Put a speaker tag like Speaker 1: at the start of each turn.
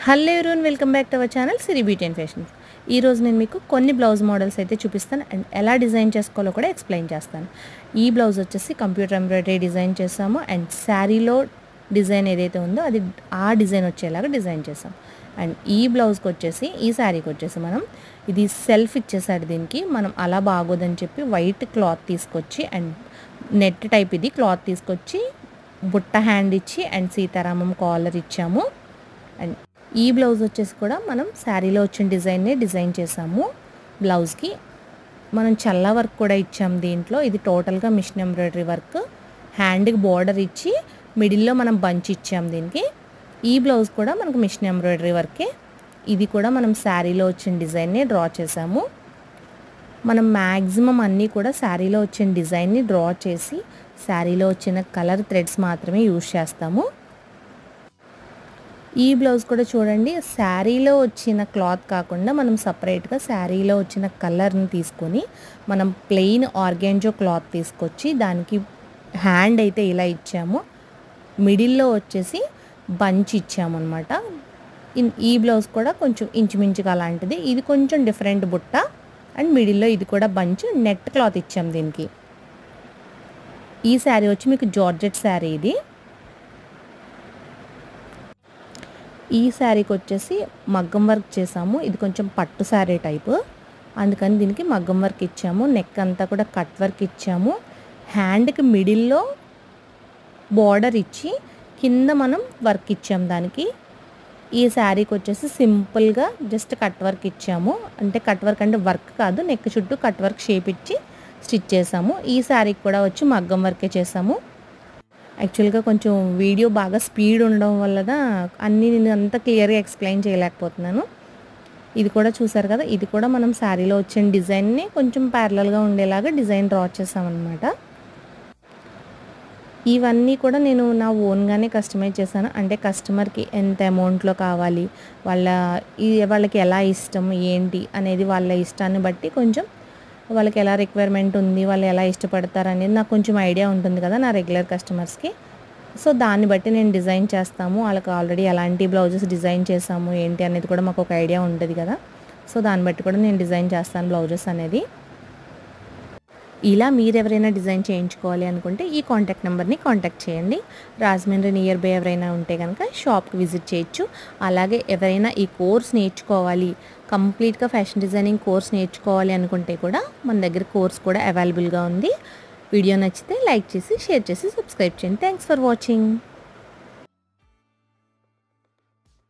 Speaker 1: Hello everyone, welcome back to our channel Siri beauty and fashion. ఈరోజు నేను మీకు కొన్ని బ్లౌజ్ మోడల్స్ అయితే చూపిస్తాను అండ్ ఎలా డిజైన్ చేసుకోవాలో కూడా ఎక్స్ప్లెయిన్ చేస్తాను. ఈ బ్లౌజ్ వచ్చేసి కంప్యూటర్ ఎంబ్రాయిడరీ డిజైన్ చేసాము అండ్ శారీలో డిజైన్ ఏదైతే ఉందో అది ఆ డిజైన్ వచ్చేలాగా డిజైన్ చేసాం. అండ్ ఈ బ్లౌజ్కి వచ్చేసి ఈ శారీకి వచ్చేసి మనం ఇది సెల్ఫ్ ఇచ్చేసాడు. దీనికి మనం అలా బాగోదని చెప్పి వైట్ క్లాత్ తీసుకొచ్చి అండ్ నెట్ టైప్ ఇది క్లాత్ తీసుకొచ్చి బుట్ట హ్యాండ్ ఇచ్చి అండ్ సీతారామం కాలర్ ఇచ్చాము. అండ్ ఈ బ్లౌజ్ వచ్చేసి కూడా మనం శారీలో వచ్చిన డిజైన్నే డిజైన్ చేసాము. బ్లౌజ్కి మనం చల్లా వర్క్ కూడా ఇచ్చాము. దీంట్లో ఇది టోటల్గా మిషన్ ఎంబ్రాయిడరీ వర్క్. హ్యాండ్కి బార్డర్ ఇచ్చి మిడిల్లో మనం బంచ్ ఇచ్చాము. దీనికి ఈ బ్లౌజ్ కూడా మనకు మిషన్ ఎంబ్రాయిడరీ వర్కే. ఇది కూడా మనం శారీలో వచ్చిన డిజైన్నే డ్రా చేసాము. మనం మ్యాక్సిమం అన్నీ కూడా శారీలో వచ్చిన డిజైన్ని డ్రా చేసి శారీలో వచ్చిన కలర్ థ్రెడ్స్ మాత్రమే యూజ్ చేస్తాము. ఈ బ్లౌజ్ కూడా చూడండి, శారీలో వచ్చిన క్లాత్ కాకుండా మనం సపరేట్గా శారీలో వచ్చిన కలర్ని తీసుకొని మనం ప్లెయిన్ ఆర్గాంజో క్లాత్ తీసుకొచ్చి దానికి హ్యాండ్ అయితే ఇలా ఇచ్చాము. మిడిల్లో వచ్చేసి బంచ్ ఇచ్చాము అనమాట. ఈ బ్లౌజ్ కూడా కొంచెం ఇంచుమించుగా అలాంటిది. ఇది కొంచెం డిఫరెంట్ బుట్ట అండ్ మిడిల్లో ఇది కూడా బంచ్ నెట్ క్లాత్ ఇచ్చాము దీనికి. ఈ శారీ వచ్చి మీకు జార్జెట్ శారీ. ఇది ఈ శారీకి వచ్చేసి మగ్గం వర్క్ చేసాము. ఇది కొంచెం పట్టు శారీ టైపు, అందుకని దీనికి మగ్గం వర్క్ ఇచ్చాము. నెక్ అంతా కూడా కట్ వర్క్ ఇచ్చాము. హ్యాండ్కి మిడిల్లో బార్డర్ ఇచ్చి కింద మనం వర్క్ ఇచ్చాము దానికి. ఈ శారీకి వచ్చేసి సింపుల్గా జస్ట్ కట్ వర్క్ ఇచ్చాము. అంటే కట్ వర్క్ అంటే వర్క్ కాదు, నెక్ చుట్టూ కట్ వర్క్ షేప్ ఇచ్చి స్టిచ్ చేసాము. ఈ శారీకి కూడా వచ్చి మగ్గం వర్కే చేసాము. యాక్చువల్గా కొంచెం వీడియో బాగా స్పీడ్ ఉండడం వల్ల అన్నీ నేను అంత క్లియర్గా ఎక్స్ప్లెయిన్ చేయలేకపోతున్నాను. ఇది కూడా చూసారు కదా, ఇది కూడా మనం శారీలో వచ్చిన డిజైన్ని కొంచెం ప్యారలల్గా ఉండేలాగా డిజైన్ డ్రా చేసామన్నమాట. ఇవన్నీ కూడా నేను నా ఓన్గానే కస్టమైజ్ చేశాను. అంటే కస్టమర్కి ఎంత అమౌంట్లో కావాలి, వాళ్ళకి ఎలా ఇష్టం ఏంటి అనేది వాళ్ళ ఇష్టాన్ని బట్టి కొంచెం వాళ్ళకి ఎలా రిక్వైర్మెంట్ ఉంది, వాళ్ళు ఎలా ఇష్టపడతారు అనేది నాకు కొంచెం ఐడియా ఉంటుంది కదా నా రెగ్యులర్ కస్టమర్స్కి. సో దాన్ని బట్టి నేను డిజైన్ చేస్తాము. వాళ్ళకి ఆల్రెడీ ఎలాంటి బ్లౌజెస్ డిజైన్ చేసాము ఏంటి అనేది కూడా మాకు ఒక ఐడియా ఉంటుంది కదా. సో దాన్ని బట్టి కూడా నేను డిజైన్ చేస్తాను బ్లౌజెస్ అనేది. ఇలా మీరు ఎవరైనా డిజైన్ చేయించుకోవాలి అనుకుంటే ఈ కాంటాక్ట్ నెంబర్ని కాంటాక్ట్ చేయండి. రాజమండ్రి నియర్ బై ఎవరైనా ఉంటే కనుక షాప్కి విజిట్ చేయొచ్చు. అలాగే ఎవరైనా ఈ కోర్స్ నేర్చుకోవాలి, కంప్లీట్గా ఫ్యాషన్ డిజైనింగ్ కోర్స్ నేర్చుకోవాలి అనుకుంటే కూడా మన దగ్గర కోర్స్ కూడా అవైలబుల్గా ఉంది. వీడియో నచ్చితే లైక్ చేసి షేర్ చేసి సబ్స్క్రైబ్ చేయండి. Thanks for watching.